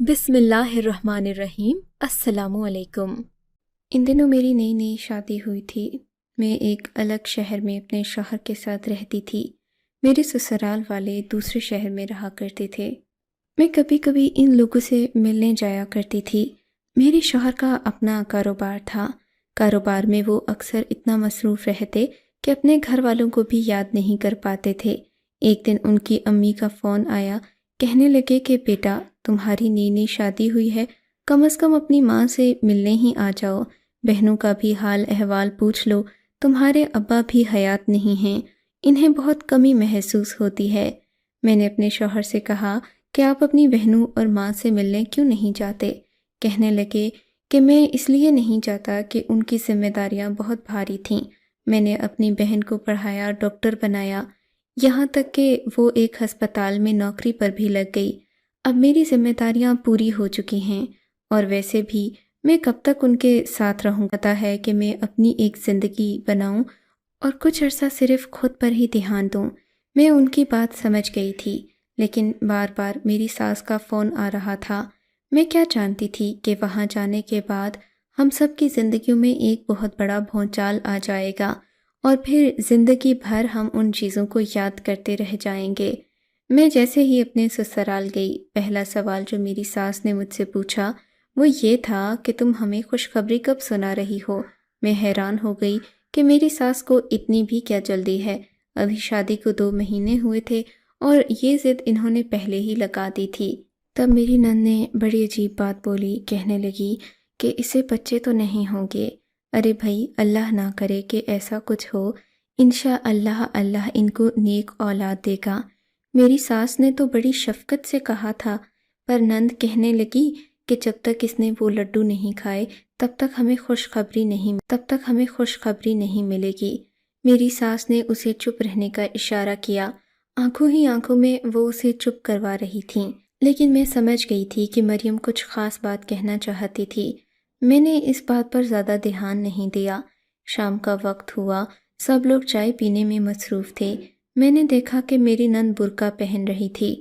بسم اللہ الرحمن الرحیم۔ السلام علیکم۔ ان دنوں میری نئی نئی شادی ہوئی تھی۔ میں ایک الگ شہر میں اپنے شوہر کے ساتھ رہتی تھی۔ میرے سسرال والے دوسرے شہر میں رہا کرتے تھے۔ میں کبھی کبھی ان لوگوں سے ملنے جایا کرتی تھی۔ میرے شوہر کا اپنا کاروبار تھا۔ کاروبار میں وہ اکثر اتنا مصروف رہتے کہ اپنے گھر والوں کو بھی یاد نہیں کر پاتے تھے۔ ایک دن ان کی امی کا فون آیا، کہنے لگے کہ بیٹا تمہاری نئی نئی شادی ہوئی ہے، کم از کم اپنی ماں سے ملنے ہی آ جاؤ، بہنوں کا بھی حال احوال پوچھ لو، تمہارے ابا بھی حیات نہیں ہیں، انہیں بہت کمی محسوس ہوتی ہے۔ میں نے اپنے شوہر سے کہا کہ آپ اپنی بہنوں اور ماں سے ملنے کیوں نہیں جاتے؟ کہنے لگے کہ میں اس لیے نہیں جاتا کہ ان کی ذمہ داریاں بہت بھاری تھیں۔ میں نے اپنی بہن کو پڑھایا، ڈاکٹر بنایا، یہاں تک کہ وہ ایک ہسپتال میں نوکری پر بھی لگ گئی۔ اب میری ذمہ داریاں پوری ہو چکی ہیں، اور ویسے بھی میں کب تک ان کے ساتھ رہوں؟ پتہ ہے کہ میں اپنی ایک زندگی بناؤں اور کچھ عرصہ صرف خود پر ہی دھیان دوں۔ میں ان کی بات سمجھ گئی تھی، لیکن بار بار میری ساس کا فون آ رہا تھا۔ میں کیا جانتی تھی کہ وہاں جانے کے بعد ہم سب کی زندگیوں میں ایک بہت بڑا بھونچال آ جائے گا، اور پھر زندگی بھر ہم ان چیزوں کو یاد کرتے رہ جائیں گے۔ میں جیسے ہی اپنے سسرال گئی، پہلا سوال جو میری ساس نے مجھ سے پوچھا وہ یہ تھا کہ تم ہمیں خوشخبری کب سنا رہی ہو؟ میں حیران ہو گئی کہ میری ساس کو اتنی بھی کیا جلدی ہے۔ ابھی شادی کو 2 مہینے ہوئے تھے اور یہ ضد انہوں نے پہلے ہی لگا دی تھی۔ تب میری نند نے بڑی عجیب بات بولی، کہنے لگی کہ اسے بچے تو نہیں ہوں گے۔ ارے بھائی، اللہ نہ کرے کہ ایسا کچھ ہو، انشاءاللہ اللہ ان کو نیک اولاد دے گا۔ میری ساس نے تو بڑی شفقت سے کہا تھا، پر نند کہنے لگی کہ جب تک اس نے وہ لڈو نہیں کھائے تب تک ہمیں خوشخبری نہیں ملے گی۔ میری ساس نے اسے چپ رہنے کا اشارہ کیا، آنکھوں ہی آنکھوں میں وہ اسے چپ کروا رہی تھیں، لیکن میں سمجھ گئی تھی کہ مریم کچھ خاص بات کہنا چاہتی تھی۔ میں نے اس بات پر زیادہ دھیان نہیں دیا۔ شام کا وقت ہوا، سب لوگ چائے پینے میں مصروف تھے۔ میں نے دیکھا کہ میری نند برقع پہن رہی تھی۔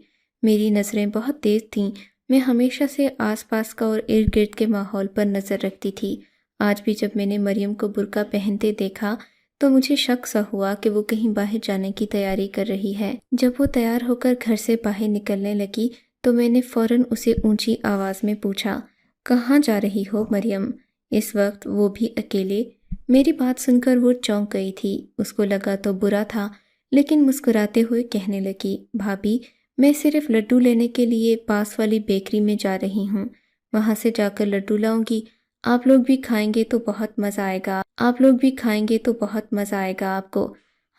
میری نظریں بہت تیز تھیں، میں ہمیشہ سے آس پاس کا اور ارد گرد کے ماحول پر نظر رکھتی تھی۔ آج بھی جب میں نے مریم کو برقع پہنتے دیکھا تو مجھے شک سا ہوا کہ وہ کہیں باہر جانے کی تیاری کر رہی ہے۔ جب وہ تیار ہو کر گھر سے باہر نکلنے لگی تو میں نے فوراً اسے اونچی آواز میں پوچھا، کہاں جا رہی ہو مریم؟ اس وقت وہ بھی اکیلے۔ میری بات سن کر وہ چونک گئی تھی، اس کو لگا تو برا تھا، لیکن مسکراتے ہوئے کہنے لگی، بھابھی میں صرف لڈو لینے کے لیے پاس والی بیکری میں جا رہی ہوں، وہاں سے جا کر لڈو لاؤں گی، آپ لوگ بھی کھائیں گے تو بہت مزہ آئے گا آپ کو۔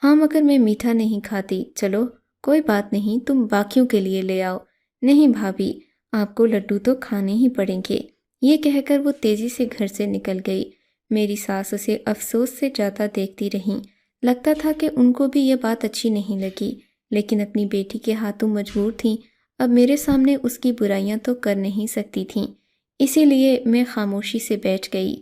ہاں مگر میں میٹھا نہیں کھاتی، چلو کوئی بات نہیں، تم باقیوں کے لیے لے آؤ۔ نہیں بھابھی، آپ کو لڈو تو کھانے ہی پڑیں گے۔ یہ کہہ کر وہ تیزی سے گھر سے نکل گئی۔ میری ساس اسے افسوس سے جاتا دیکھتی رہیں۔ لگتا تھا کہ ان کو بھی یہ بات اچھی نہیں لگی، لیکن اپنی بیٹی کے ہاتھوں مجبور تھیں۔ اب میرے سامنے اس کی برائیاں تو کر نہیں سکتی تھیں، اسی لیے میں خاموشی سے بیٹھ گئی۔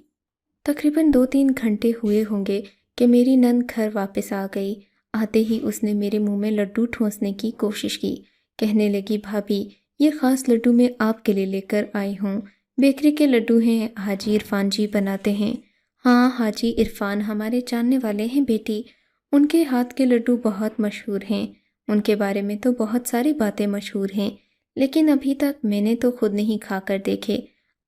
تقریباً 2-3 گھنٹے ہوئے ہوں گے کہ میری نند گھر واپس آ گئی۔ آتے ہی اس نے میرے منہ میں لڈو ٹھونسنے کی کوشش کی، کہنے لگی، بھابھی یہ خاص لڈو میں آپ کے لیے لے کر آئی ہوں، بیکری کے لڈو ہیں، حاجی عرفان جی بناتے ہیں۔ ہاں حاجی عرفان ہمارے جاننے والے ہیں بیٹی، ان کے ہاتھ کے لڈو بہت مشہور ہیں، ان کے بارے میں تو بہت ساری باتیں مشہور ہیں، لیکن ابھی تک میں نے تو خود نہیں کھا کر دیکھے۔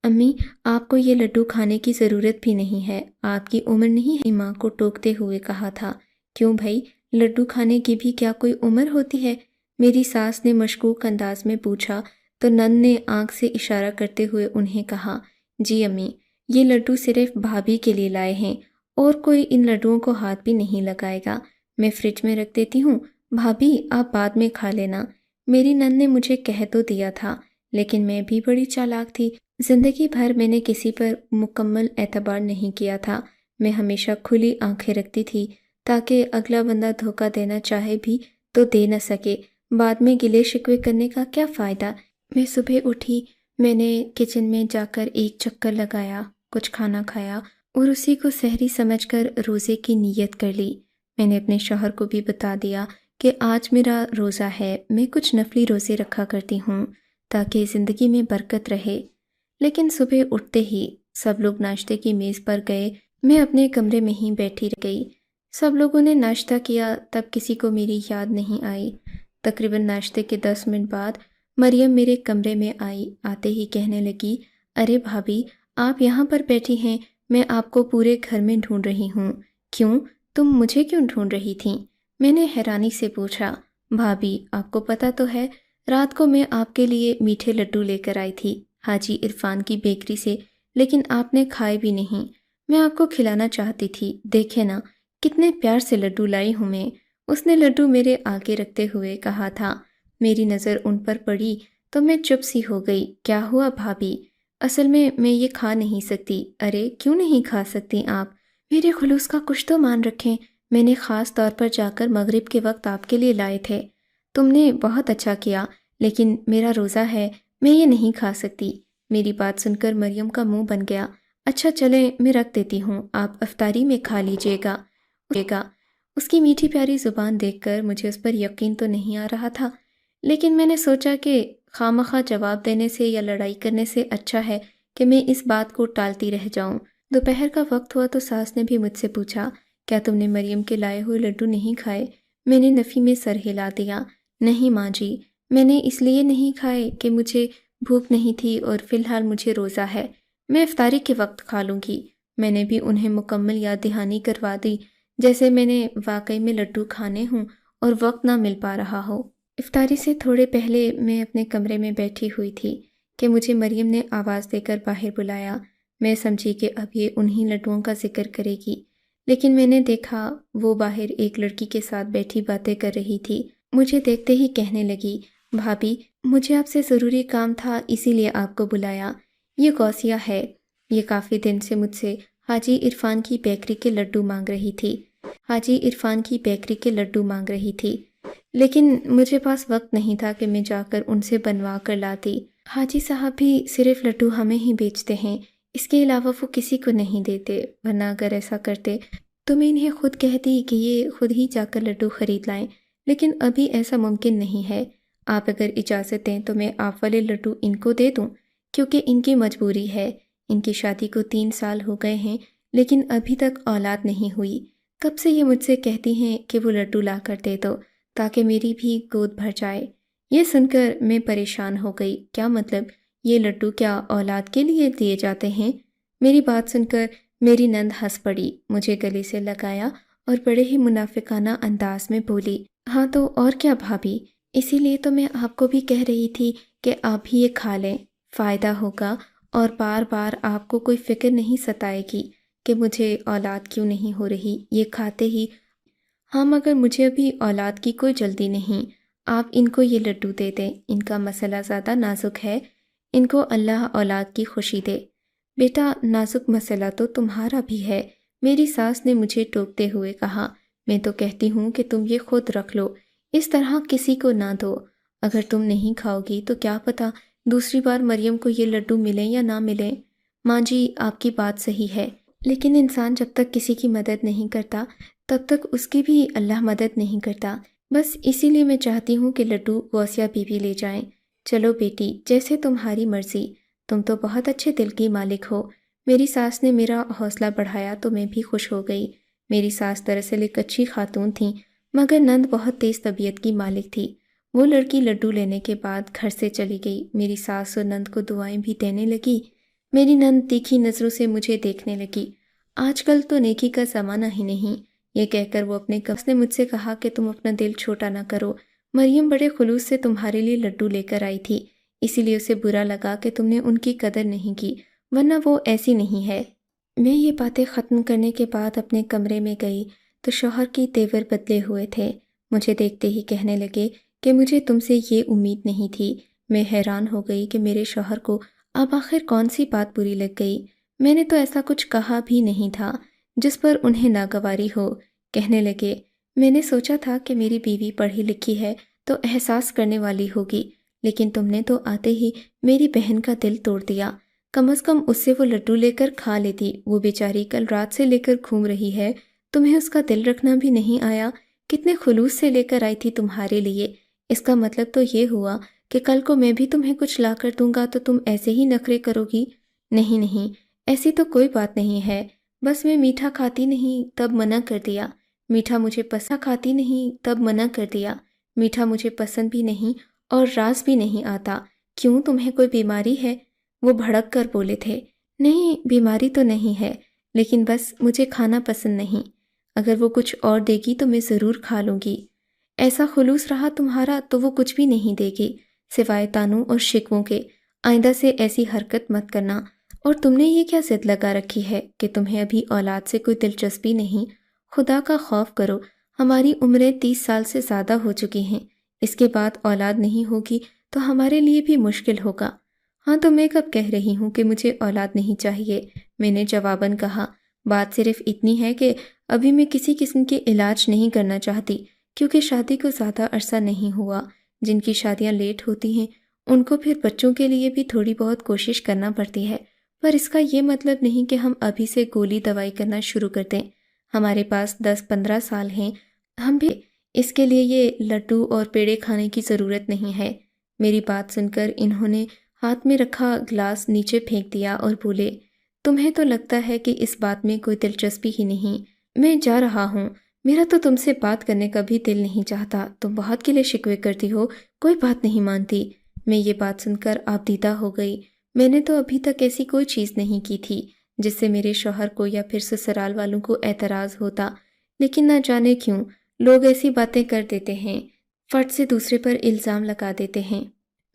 امی آپ کو یہ لڈو کھانے کی ضرورت بھی نہیں ہے، آپ کی عمر نہیں ہے، ماں کو ٹوکتے ہوئے کہا تھا۔ کیوں بھائی، لڈو کھانے کی بھی کیا کوئی عمر ہوتی ہے؟ میری ساس نے مشکوک انداز میں پوچھا تو نند نے آنکھ سے اشارہ کرتے ہوئے انہیں کہا، جی امی، یہ لڈو صرف بھابھی کے لیے لائے ہیں، اور کوئی ان لڈوؤں کو ہاتھ بھی نہیں لگائے گا، میں فریج میں رکھ دیتی ہوں، بھابھی آپ بعد میں کھا لینا۔ میری نند نے مجھے کہہ تو دیا تھا، لیکن میں بھی بڑی چالاک تھی۔ زندگی بھر میں نے کسی پر مکمل اعتبار نہیں کیا تھا، میں ہمیشہ کھلی آنکھیں رکھتی تھی تاکہ اگلا بندہ دھوکہ دینا چاہے بھی تو دے نہ سکے، بعد میں گلے شکوے کرنے کا کیا فائدہ۔ میں صبح اٹھی، میں نے کچن میں جا کر ایک چکر لگایا، کچھ کھانا کھایا اور اسی کو سحری سمجھ کر روزے کی نیت کر لی۔ میں نے اپنے شوہر کو بھی بتا دیا کہ آج میرا روزہ ہے، میں کچھ نفلی روزے رکھا کرتی ہوں تاکہ زندگی میں برکت رہے۔ لیکن صبح اٹھتے ہی سب لوگ ناشتے کی میز پر گئے، میں اپنے کمرے میں ہی بیٹھی رہ گئی۔ سب لوگوں نے ناشتہ کیا، تب کسی کو میری یاد نہیں آئی۔ تقریباً ناشتے کے 10 منٹ بعد مریم میرے کمرے میں آئی، آتے ہی کہنے لگی، ارے بھابھی، آپ یہاں پر بیٹھی ہیں، میں آپ کو پورے گھر میں ڈھونڈ رہی ہوں۔ کیوں؟ تم مجھے کیوں ڈھونڈ رہی تھیں؟ میں نے حیرانی سے پوچھا۔ بھابھی، آپ کو پتہ تو ہے، رات کو میں آپ کے لیے میٹھے لڈو لے کر آئی تھی حاجی عرفان کی بیکری سے، لیکن آپ نے کھائے بھی نہیں۔ میں آپ کو کھلانا چاہتی تھی، دیکھے نا کتنے پیار سے لڈو لائی ہوں میں۔ اس نے لڈو میرے آگے رکھتے ہوئے کہا تھا۔ میری نظر ان پر پڑی تو میں چپ سی ہو گئی۔ کیا ہوا بھابھی؟ اصل میں یہ کھا نہیں سکتی۔ ارے کیوں نہیں کھا سکتی آپ؟ میرے خلوص کا کچھ تو مان رکھیں، میں نے خاص طور پر جا کر مغرب کے وقت آپ کے لیے لائے تھے۔ تم نے بہت اچھا کیا، لیکن میرا روزہ ہے، میں یہ نہیں کھا سکتی۔ میری بات سن کر مریم کا منہ بن گیا۔ اچھا چلیں، میں رکھ دیتی ہوں، آپ افطاری میں کھا لیجئے گا۔ اس کی میٹھی پیاری زبان دیکھ کر مجھے اس پر یقین تو نہیں آ رہا تھا، لیکن میں نے سوچا کہ خواہ جواب دینے سے یا لڑائی کرنے سے اچھا ہے کہ میں اس بات کو ٹالتی رہ جاؤں۔ دوپہر کا وقت ہوا تو ساس نے بھی مجھ سے پوچھا، کیا تم نے مریم کے لائے ہوئے لڈو نہیں کھائے؟ میں نے نفی میں سر ہلا دیا۔ نہیں ماں جی، میں نے اس لیے نہیں کھائے کہ مجھے بھوک نہیں تھی اور فی الحال مجھے روزہ ہے، میں افطاری کے وقت کھا لوں گی۔ میں نے بھی انہیں مکمل یاد دہانی کروا دی، جیسے میں نے واقعی میں لڈو کھانے ہوں اور وقت نہ مل پا رہا ہو۔ افطاری سے تھوڑے پہلے میں اپنے کمرے میں بیٹھی ہوئی تھی کہ مجھے مریم نے آواز دے کر باہر بلایا۔ میں سمجھی کہ اب یہ انہی لڈوؤں کا ذکر کرے گی، لیکن میں نے دیکھا وہ باہر ایک لڑکی کے ساتھ بیٹھی باتیں کر رہی تھی۔ مجھے دیکھتے ہی کہنے لگی، بھابھی، مجھے آپ سے ضروری کام تھا، اسی لیے آپ کو بلایا۔ یہ غوثیہ ہے، یہ کافی دن سے مجھ سے حاجی عرفان کی بیکری کے لڈو مانگ رہی تھی، لیکن مجھے پاس وقت نہیں تھا کہ میں جا کر ان سے بنوا کر لاتی۔ حاجی صاحب بھی صرف لڈو ہمیں ہی بیچتے ہیں، اس کے علاوہ وہ کسی کو نہیں دیتے، ورنہ اگر ایسا کرتے تو میں انہیں خود کہتی کہ یہ خود ہی جا کر لڈو خرید لائیں، لیکن ابھی ایسا ممکن نہیں ہے۔ آپ اگر اجازت دیں تو میں آپ والے لڈو ان کو دے دوں، کیونکہ ان کی مجبوری ہے۔ ان کی شادی کو 3 سال ہو گئے ہیں، لیکن ابھی تک اولاد نہیں ہوئی۔ کب سے یہ مجھ سے کہتی ہیں کہ وہ لڈو لا کر دے دو تاکہ میری بھی گود بھر جائے۔ یہ سن کر میں پریشان ہو گئی۔ کیا مطلب؟ یہ لڈو کیا اولاد کے لیے دیے جاتے ہیں؟ میری بات سن کر میری نند ہنس پڑی، مجھے گلے سے لگایا اور بڑے ہی منافقانہ انداز میں بولی، ہاں تو اور کیا بھابھی، اسی لیے تو میں آپ کو بھی کہہ رہی تھی کہ آپ بھی یہ کھا لیں، فائدہ ہوگا اور بار بار آپ کو کوئی فکر نہیں ستائے گی کہ مجھے اولاد کیوں نہیں ہو رہی یہ کھاتے ہی۔ ہاں مگر مجھے ابھی اولاد کی کوئی جلدی نہیں، آپ ان کو یہ لڈو دے دیں، ان کا مسئلہ زیادہ نازک ہے، ان کو اللہ اولاد کی خوشی دے۔ بیٹا، نازک مسئلہ تو تمہارا بھی ہے، میری ساس نے مجھے ٹوکتے ہوئے کہا۔ میں تو کہتی ہوں کہ تم یہ خود رکھ لو، اس طرح کسی کو نہ دو، اگر تم نہیں کھاؤ گی تو کیا پتہ دوسری بار مریم کو یہ لڈو ملیں یا نہ ملیں۔ ماں جی، آپ کی بات صحیح ہے، لیکن انسان جب تک کسی کی مدد نہیں کرتا تب تک اس کی بھی اللہ مدد نہیں کرتا۔ بس اسی لیے میں چاہتی ہوں کہ لڈو غوثیہ بی بی لے جائیں۔ چلو بیٹی، جیسے تمہاری مرضی، تم تو بہت اچھے دل کی مالک ہو۔ میری ساس نے میرا حوصلہ بڑھایا تو میں بھی خوش ہو گئی۔ میری ساس دراصل ایک اچھی خاتون تھیں، مگر نند بہت تیز طبیعت کی مالک تھی۔ وہ لڑکی لڈو لینے کے بعد گھر سے چلی گئی۔ میری ساس اور نند کو دعائیں بھی دینے لگی۔ میری نند تیکھی نظروں سے مجھے دیکھنے لگی۔ آج کل تو نیکی کا زمانہ ہی نہیں، یہ کہہ کر وہ اپنے کمس نے مجھ سے کہا کہ تم اپنا دل چھوٹا نہ کرو، مریم بڑے خلوص سے تمہارے لیے لڈو لے کر آئی تھی، اسی لیے اسے برا لگا کہ تم نے ان کی قدر نہیں کی، ورنہ وہ ایسی نہیں ہے۔ میں یہ باتیں ختم کرنے کے بعد اپنے کمرے میں گئی تو شوہر کی تیور بدلے ہوئے تھے۔ مجھے دیکھتے ہی کہنے لگے کہ مجھے تم سے یہ امید نہیں تھی۔ میں حیران ہو گئی کہ میرے شوہر کو اب آخر کون سی بات بری لگ گئی۔ میں نے تو ایسا کچھ کہا بھی نہیں تھا جس پر انہیں ناگواری ہو۔ کہنے لگے، میں نے سوچا تھا کہ میری بیوی پڑھی لکھی ہے تو احساس کرنے والی ہوگی، لیکن تم نے تو آتے ہی میری بہن کا دل توڑ دیا۔ کم از کم اس سے وہ لڈو لے کر کھا لیتی، وہ بیچاری کل رات سے لے کر گھوم رہی ہے، تمہیں اس کا دل رکھنا بھی نہیں آیا۔ کتنے خلوص سے لے کر آئی تھی تمہارے لیے، اس کا مطلب تو یہ ہوا کہ کل کو میں بھی تمہیں کچھ لا کر دوں گا تو تم ایسے ہی نخرے کرو گی؟ نہیں نہیں، ایسی تو کوئی بات نہیں ہے، بس میں میٹھا کھاتی نہیں تب منع کر دیا، میٹھا مجھے پسند کھاتی نہیں تب منع کر دیا، میٹھا مجھے پسند بھی نہیں اور راز بھی نہیں آتا۔ کیوں، تمہیں کوئی بیماری ہے؟ وہ بھڑک کر بولے تھے۔ نہیں، بیماری تو نہیں ہے، لیکن بس مجھے کھانا پسند نہیں، اگر وہ کچھ اور دے گی تو میں ضرور کھا لوں گی۔ ایسا خلوص رہا تمہارا تو وہ کچھ بھی نہیں دے گی سوائے طعنوں اور شکووں کے۔ آئندہ سے ایسی حرکت مت کرنا۔ اور تم نے یہ کیا ضد لگا رکھی ہے کہ تمہیں ابھی اولاد سے کوئی دلچسپی نہیں؟ خدا کا خوف کرو، ہماری عمریں 30 سال سے زیادہ ہو چکی ہیں، اس کے بعد اولاد نہیں ہوگی تو ہمارے لیے بھی مشکل ہوگا۔ ہاں تو میں کب کہہ رہی ہوں کہ مجھے اولاد نہیں چاہیے، میں نے جواباً کہا۔ بات صرف اتنی ہے کہ ابھی میں کسی قسم کے علاج نہیں کرنا چاہتی، کیونکہ شادی کو زیادہ عرصہ نہیں ہوا۔ جن کی شادیاں لیٹ ہوتی ہیں ان کو پھر بچوں کے لیے بھی تھوڑی بہت کوشش کرنا پڑتی ہے، پر اس کا یہ مطلب نہیں کہ ہم ابھی سے گولی دوائی کرنا شروع کر دیں۔ ہمارے پاس 10-15 سال ہیں، ہم بھی اس کے لیے یہ لڈو اور پیڑے کھانے کی ضرورت نہیں ہے۔ میری بات سن کر انہوں نے ہاتھ میں رکھا گلاس نیچے پھینک دیا اور بولے، تمہیں تو لگتا ہے کہ اس بات میں کوئی دلچسپی ہی نہیں، میں جا رہا ہوں، میرا تو تم سے بات کرنے کا بھی دل نہیں چاہتا، تم بہت گلے شکوے کرتی ہو، کوئی بات نہیں مانتی۔ میں یہ بات سن کر آبدیدہ ہو گئی، میں نے تو ابھی تک ایسی کوئی چیز نہیں کی تھی جس سے میرے شوہر کو یا پھر سسرال والوں کو اعتراض ہوتا، لیکن نہ جانے کیوں لوگ ایسی باتیں کر دیتے ہیں، فرد سے دوسرے پر الزام لگا دیتے ہیں۔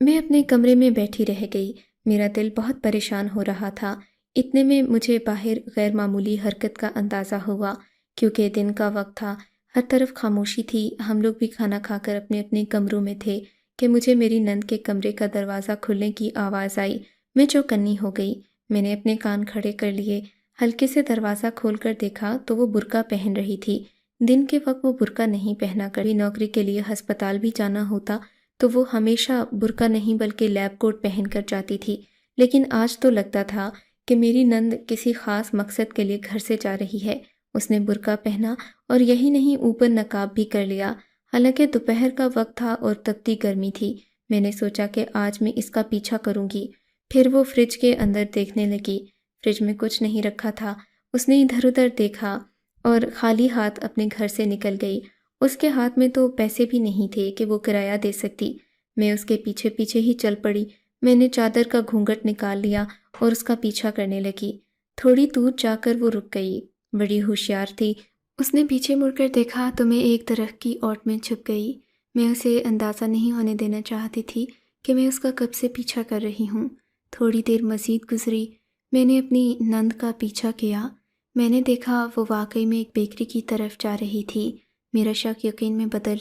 میں اپنے کمرے میں بیٹھی رہ گئی، میرا دل بہت پریشان ہو رہا تھا۔ اتنے میں مجھے باہر غیر معمولی حرکت کا اندازہ ہوا، کیونکہ دن کا وقت تھا، ہر طرف خاموشی تھی، ہم لوگ بھی کھانا کھا کر اپنے اپنے کمروں میں تھے کہ مجھے میری نند کے کمرے کا دروازہ کھلنے کی آواز آئی۔ میں چوکنی ہو گئی، میں نے اپنے کان کھڑے کر لیے، ہلکے سے دروازہ کھول کر دیکھا تو وہ برقع پہن رہی تھی۔ دن کے وقت وہ برقع نہیں پہنا کر نوکری کے لیے ہسپتال بھی جانا ہوتا تو وہ ہمیشہ برقع نہیں بلکہ لیب کوٹ پہن کر جاتی تھی، لیکن آج تو لگتا تھا کہ میری نند کسی خاص مقصد کے لیے گھر سے جا رہی ہے۔ اس نے برقع پہنا اور یہی نہیں اوپر نقاب بھی کر لیا، حالانکہ دوپہر کا وقت تھا اور تپتی گرمی تھی۔ میں نے سوچا کہ آج میں اس کا پیچھا کروں گی۔ پھر وہ فریج کے اندر دیکھنے لگی، فریج میں کچھ نہیں رکھا تھا۔ اس نے ادھر ادھر دیکھا اور خالی ہاتھ اپنے گھر سے نکل گئی۔ اس کے ہاتھ میں تو پیسے بھی نہیں تھے کہ وہ کرایہ دے سکتی۔ میں اس کے پیچھے پیچھے ہی چل پڑی، میں نے چادر کا گھونگھٹ نکال لیا اور اس کا پیچھا کرنے لگی۔ تھوڑی دور جا کر وہ رک گئی، بڑی ہوشیار تھی، اس نے پیچھے مڑ کر دیکھا تو میں ایک درخت کی اوٹ میں چھپ گئی۔ میں اسے اندازہ نہیں ہونے دینا چاہتی تھی کہ میں اس کا کب سے پیچھا کر رہی ہوں۔ تھوڑی دیر مزید گزری، میں نے اپنی نند کا پیچھا کیا، میں نے دیکھا وہ واقعی میں ایک بیکری کی طرف جا رہی تھی۔ میرا شک یقین میں بدل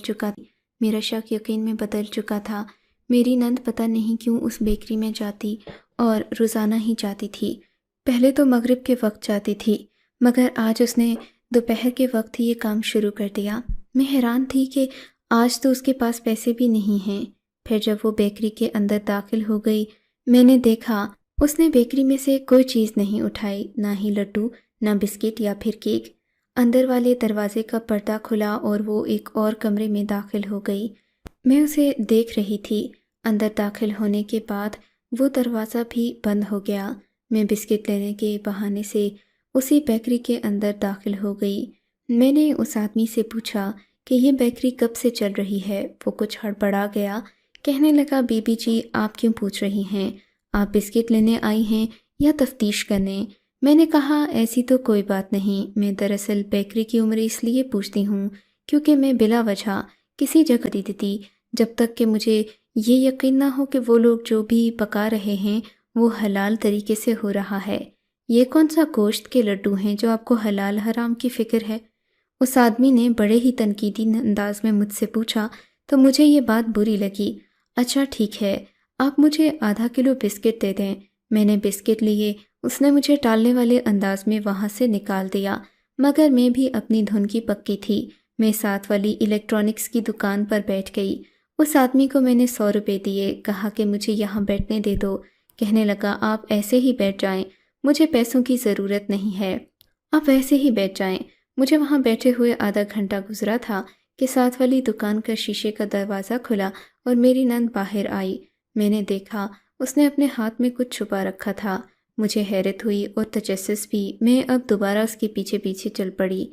چکا تھا۔ میری نند پتہ نہیں کیوں اس بیکری میں جاتی اور روزانہ ہی جاتی تھی۔ پہلے تو مغرب کے وقت جاتی تھی، مگر آج اس نے دوپہر کے وقت ہی یہ کام شروع کر دیا۔ میں حیران تھی کہ آج تو اس کے پاس پیسے بھی نہیں ہیں۔ پھر جب وہ بیکری کے اندر داخل ہو گئی، میں نے دیکھا اس نے بیکری میں سے کوئی چیز نہیں اٹھائی، نہ ہی لڈو، نہ بسکٹ یا پھر کیک۔ اندر والے دروازے کا پردہ کھلا اور وہ ایک اور کمرے میں داخل ہو گئی۔ میں اسے دیکھ رہی تھی۔ اندر داخل ہونے کے بعد وہ دروازہ بھی بند ہو گیا۔ میں بسکٹ لینے کے بہانے سے اسی بیکری کے اندر داخل ہو گئی۔ میں نے اس آدمی سے پوچھا کہ یہ بیکری کب سے چل رہی ہے؟ وہ کچھ ہڑبڑا گیا، کہنے لگا، بی بی جی آپ کیوں پوچھ رہی ہیں؟ آپ بسکٹ لینے آئی ہیں یا تفتیش کرنے؟ میں نے کہا ایسی تو کوئی بات نہیں، میں دراصل بیکری کی عمر اس لیے پوچھتی ہوں کیونکہ میں بلا وجہ کسی جگہ دی دیتی جب تک کہ مجھے یہ یقین نہ ہو کہ وہ لوگ جو بھی پکا رہے ہیں وہ حلال طریقے سے ہو رہا ہے۔ یہ کون سا گوشت کے لڈو ہیں جو آپ کو حلال حرام کی فکر ہے؟ اس آدمی نے بڑے ہی تنقیدی انداز میں مجھ سے پوچھا تو مجھے یہ بات بری لگی۔ اچھا ٹھیک ہے، آپ مجھے آدھا کلو بسکٹ دے دیں۔ میں نے بسکٹ لیے، اس نے مجھے ٹالنے والے انداز میں وہاں سے نکال دیا، مگر میں بھی اپنی دھن کی پکی تھی۔ میں ساتھ والی الیکٹرانکس کی دکان پر بیٹھ گئی۔ اس آدمی کو میں نے 100 روپے دیے، کہا کہ مجھے یہاں بیٹھنے دے دو۔ کہنے لگا آپ ایسے ہی بیٹھ جائیں، مجھے پیسوں کی ضرورت نہیں ہے، آپ ایسے ہی بیٹھ جائیں۔ مجھے وہاں بیٹھے ہوئے آدھا گھنٹہ گزرا تھا کہ ساتھ والی دکان کا شیشے کا دروازہ کھلا اور میری نند باہر آئی۔ میں نے دیکھا اس نے اپنے ہاتھ میں کچھ چھپا رکھا تھا۔ مجھے حیرت ہوئی اور تجسس بھی۔ میں اب دوبارہ اس کے پیچھے پیچھے چل پڑی۔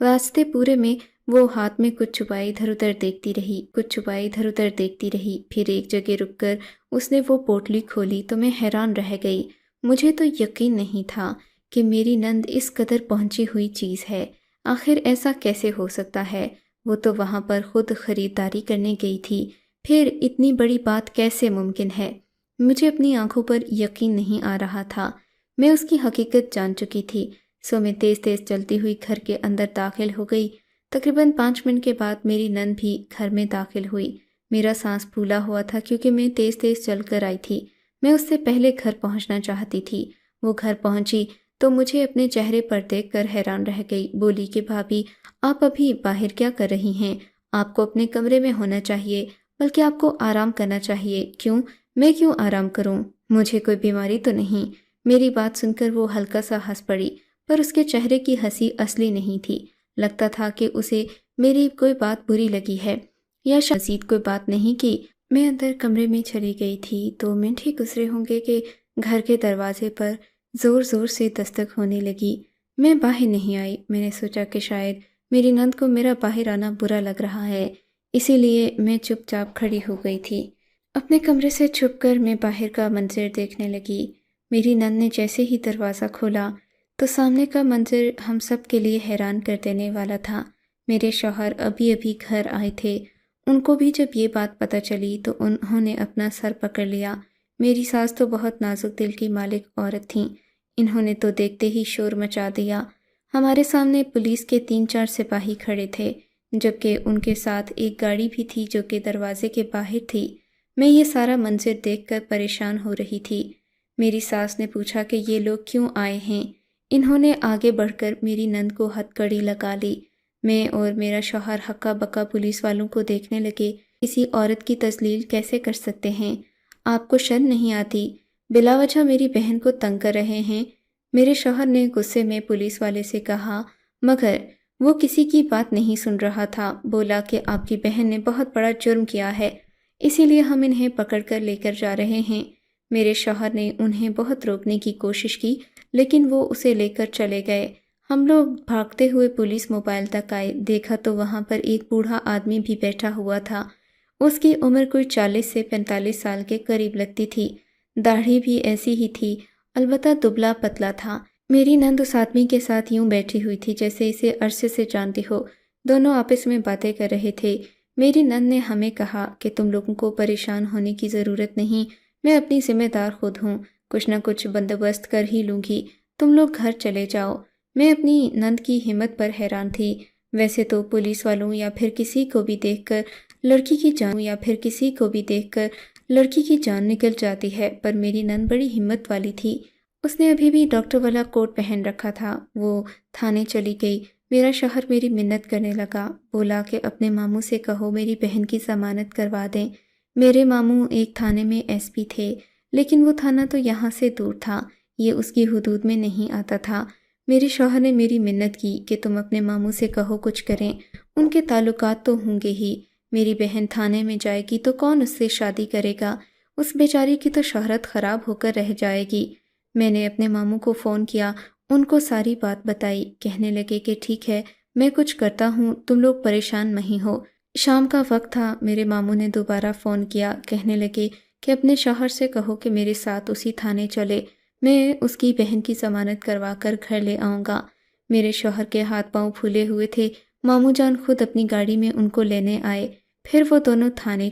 راستے پورے میں وہ ہاتھ میں کچھ چھپائے ادھر ادھر دیکھتی رہی، کچھ چھپائے ادھر ادھر دیکھتی رہی۔ پھر ایک جگہ رک کر اس نے وہ پوٹلی کھولی تو میں حیران رہ گئی۔ مجھے تو یقین نہیں تھا کہ میری نند اس قدر پہنچی ہوئی چیز ہے۔ آخر ایسا کیسے ہو سکتا ہے؟ وہ تو وہاں پر خود خریداری کرنے گئی تھی، پھر اتنی بڑی بات کیسے ممکن ہے؟ مجھے اپنی آنکھوں پر یقین نہیں آ رہا تھا۔ میں اس کی حقیقت جان چکی تھی، سو میں تیز تیز چلتی ہوئی گھر کے اندر داخل ہو گئی۔ تقریباً 5 منٹ کے بعد میری نند بھی گھر میں داخل ہوئی۔ میرا سانس پھولا ہوا تھا کیونکہ میں تیز تیز چل کر آئی تھی۔ میں اس سے پہلے گھر پہنچنا چاہتی تھی۔ وہ گھر پہنچی تو مجھے اپنے چہرے پر دیکھ کر حیران رہ گئی۔ بولی کہ بھابھی، آپ ابھی باہر کیا کر رہی ہیں؟ آپ کو اپنے کمرے میں ہونا چاہیے، بلکہ آپ کو آرام کرنا چاہیے۔ کیوں؟ میں کیوں آرام کروں؟ مجھے کوئی بیماری تو نہیں؟ میری بات سن کر وہ ہلکا سا ہنس پڑی، پر اس کے چہرے کی ہنسی اصلی نہیں تھی۔ لگتا تھا کہ اسے میری کوئی بات بری لگی ہے یا شاید مزید کوئی بات نہیں کی۔ میں اندر کمرے میں چلی گئی تھی تو منٹ ہی گزرے ہوں گے کہ گھر کے دروازے پر زور زور سے دستک ہونے لگی۔ میں باہر نہیں آئی۔ میں نے سوچا کہ شاید میری نند کو میرا باہر آنا برا لگ رہا ہے، اسی لیے میں چپ چاپ کھڑی ہو گئی تھی۔ اپنے کمرے سے چھپ کر میں باہر کا منظر دیکھنے لگی۔ میری نند نے جیسے ہی دروازہ کھولا تو سامنے کا منظر ہم سب کے لیے حیران کر دینے والا تھا۔ میرے شوہر ابھی ابھی گھر آئے تھے۔ ان کو بھی جب یہ بات پتہ چلی تو انہوں نے اپنا سر پکڑ لیا۔ میری ساس تو بہت نازک دل کی مالک عورت تھیں۔ انہوں نے تو دیکھتے ہی شور مچا دیا۔ ہمارے سامنے پولیس کے 3-4 سپاہی کھڑے تھے، جبکہ ان کے ساتھ ایک گاڑی بھی تھی جو کہ دروازے کے باہر تھی۔ میں یہ سارا منظر دیکھ کر پریشان ہو رہی تھی۔ میری ساس نے پوچھا کہ یہ لوگ کیوں آئے ہیں؟ انہوں نے آگے بڑھ کر میری نند کو ہتھ کڑی لگا لی۔ میں اور میرا شوہر ہکا بکا پولیس والوں کو دیکھنے لگے۔ کسی عورت کی تذلیل کیسے کر سکتے ہیں؟ آپ کو شرم نہیں آتی؟ بلا وجہ میری بہن کو تنگ کر رہے ہیں۔ میرے شوہر نے غصے میں پولیس والے سے کہا، مگر وہ کسی کی بات نہیں سن رہا تھا۔ بولا کہ آپ کی بہن نے بہت بڑا جرم کیا ہے، اسی لیے ہم انہیں پکڑ کر لے کر جا رہے ہیں۔ میرے شوہر نے انہیں بہت روکنے کی کوشش کی، لیکن وہ اسے لے کر چلے گئے۔ ہم لوگ بھاگتے ہوئے پولیس موبائل تک آئے، دیکھا تو وہاں پر ایک بوڑھا آدمی بھی بیٹھا ہوا تھا۔ اس کی عمر کوئی 40 سے 45 سال کے قریب لگتی تھی۔ داڑھی بھی ایسی ہی تھی، البتہ دبلا پتلا تھا۔ میری نند اس آدمی کے ساتھ یوں بیٹھی ہوئی تھی جیسے اسے عرصے سے جانتی ہو۔ دونوں آپس میں باتیں کر رہے تھے۔ میری نند نے ہمیں کہا کہ تم لوگوں کو پریشان ہونے کی ضرورت نہیں، میں اپنی ذمہ دار خود ہوں، کچھ نہ کچھ بندوبست کر ہی لوں گی، تم لوگ گھر چلے جاؤ۔ میں اپنی نند کی ہمت پر حیران تھی۔ ویسے تو پولیس والوں یا پھر کسی کو بھی دیکھ کر لڑکی کی جان نکل جاتی ہے، پر میری نند بڑی ہمت والی تھی۔ اس نے ابھی بھی ڈاکٹر والا کوٹ پہن رکھا تھا۔ وہ تھانے چلی گئی۔ میرا شوہر میری منت کرنے لگا، بولا کہ اپنے ماموں سے کہو میری بہن کی ضمانت کروا دیں۔ میرے ماموں ایک تھانے میں ایس پی تھے، لیکن وہ تھانہ تو یہاں سے دور تھا، یہ اس کی حدود میں نہیں آتا تھا۔ میرے شوہر نے میری منت کی کہ تم اپنے ماموں سے کہو کچھ کریں، ان کے تعلقات تو ہوں گے ہی۔ میری بہن تھانے میں جائے گی تو کون اس سے شادی کرے گا؟ اس بیچاری کی تو شہرت خراب ہو کر رہ جائے گی۔ میں نے اپنے ماموں کو فون کیا، ان کو ساری بات بتائی۔ کہنے لگے کہ ٹھیک ہے، میں کچھ کرتا ہوں، تم لوگ پریشان نہیں ہو۔ شام کا وقت تھا۔ میرے ماموں نے دوبارہ فون کیا، کہنے لگے کہ اپنے شوہر سے کہو کہ میرے ساتھ اسی تھانے چلے، میں اس کی بہن کی ضمانت کروا کر گھر لے آؤں گا۔ میرے شوہر کے ہاتھ پاؤں پھولے ہوئے تھے۔ ماموں جان خود اپنی گاڑی میں ان کو لینے آئے، پھر وہ دونوں تھانے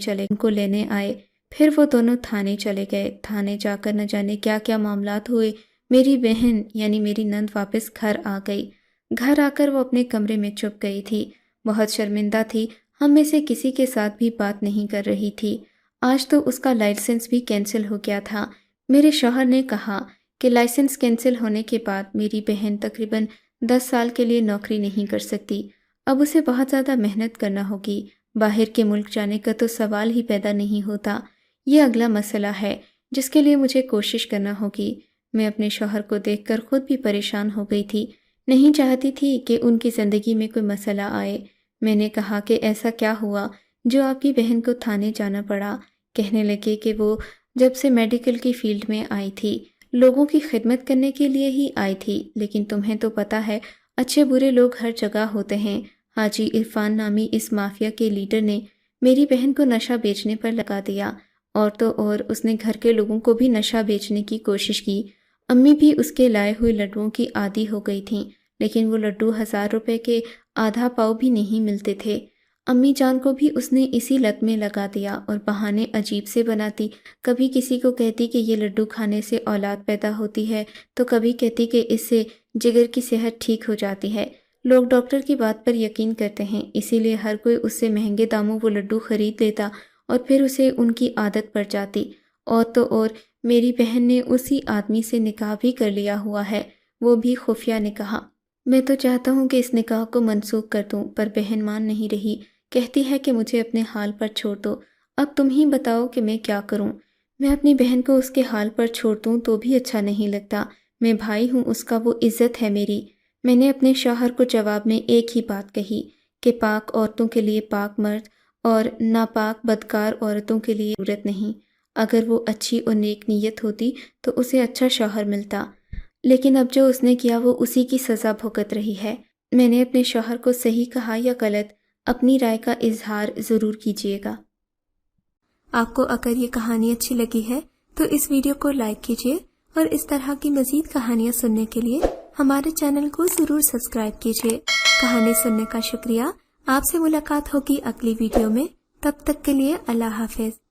چلے گئے۔ تھانے جا کر نہ جانے کیا کیا معاملات ہوئے۔ میری بہن یعنی میری نند واپس گھر آ گئی۔ گھر آ کر وہ اپنے کمرے میں چھپ گئی تھی، بہت شرمندہ تھی، ہم میں سے کسی کے ساتھ بھی بات نہیں کر رہی تھی۔ آج تو اس کا لائسنس بھی کینسل ہو گیا تھا۔ میرے شوہر نے کہا کہ لائسنس کینسل ہونے کے بعد میری بہن تقریباً 10 سال کے لیے نوکری نہیں کر سکتی۔ اب اسے بہت زیادہ محنت کرنا ہوگی، باہر کے ملک جانے کا تو سوال ہی پیدا نہیں ہوتا۔ یہ اگلا مسئلہ ہے جس کے لیے مجھے کوشش کرنا ہوگی۔ میں اپنے شوہر کو دیکھ کر خود بھی پریشان ہو گئی تھی، نہیں چاہتی تھی کہ ان کی زندگی میں کوئی مسئلہ آئے۔ میں نے کہا کہ ایسا کیا ہوا جو آپ کی بہن کو تھانے جانا پڑا؟ کہنے لگے کہ وہ جب سے میڈیکل کی فیلڈ میں آئی تھی لوگوں کی خدمت کرنے کے لیے ہی آئی تھی، لیکن تمہیں تو پتہ ہے اچھے برے لوگ ہر جگہ ہوتے ہیں۔ حاجی عرفان نامی اس مافیا کے لیڈر نے میری بہن کو نشہ بیچنے پر لگا دیا، اور تو اور اس نے گھر کے لوگوں کو بھی نشہ بیچنے کی کوشش کی۔ امی بھی اس کے لائے ہوئے لڈوؤں کی عادی ہو گئی تھیں، لیکن وہ لڈو 1000 روپے کے آدھا پاؤ بھی نہیں ملتے تھے۔ امی جان کو بھی اس نے اسی لت میں لگا دیا اور بہانے عجیب سے بناتی، کبھی کسی کو کہتی کہ یہ لڈو کھانے سے اولاد پیدا ہوتی ہے، تو کبھی کہتی کہ اس سے جگر کی صحت ٹھیک ہو جاتی ہے۔ لوگ ڈاکٹر کی بات پر یقین کرتے ہیں، اسی لیے ہر کوئی اس سے مہنگے داموں وہ لڈو خرید لیتا اور پھر اسے ان کی عادت پڑ جاتی۔ اور تو اور میری بہن نے اسی آدمی سے نکاح بھی کر لیا ہوا ہے، وہ بھی خفیہ نکاح۔ میں تو چاہتا ہوں کہ اس نکاح کو منسوخ کر دوں، پر بہن مان نہیں رہی، کہتی ہے کہ مجھے اپنے حال پر چھوڑ دو۔ اب تم ہی بتاؤ کہ میں کیا کروں؟ میں اپنی بہن کو اس کے حال پر چھوڑ دوں تو بھی اچھا نہیں لگتا، میں بھائی ہوں اس کا، وہ عزت ہے میری۔ میں نے اپنے شوہر کو جواب میں ایک ہی بات کہی کہ پاک عورتوں کے لیے پاک مرد اور ناپاک بدکار عورتوں کے لیے ضرورت نہیں۔ اگر وہ اچھی اور نیک نیت ہوتی تو اسے اچھا شوہر ملتا، لیکن اب جو اس نے کیا وہ اسی کی سزا بھگت رہی ہے۔ میں نے اپنے شوہر کو صحیح کہا یا غلط؟ اپنی رائے کا اظہار ضرور کیجیے گا۔ آپ کو اگر یہ کہانی اچھی لگی ہے تو اس ویڈیو کو لائک کیجیے، اور اس طرح کی مزید کہانیاں سننے کے لیے ہمارے چینل کو ضرور سبسکرائب کیجیے۔ کہانی سننے کا شکریہ۔ آپ سے ملاقات ہوگی اگلی ویڈیو میں، تب تک کے لیے اللہ حافظ۔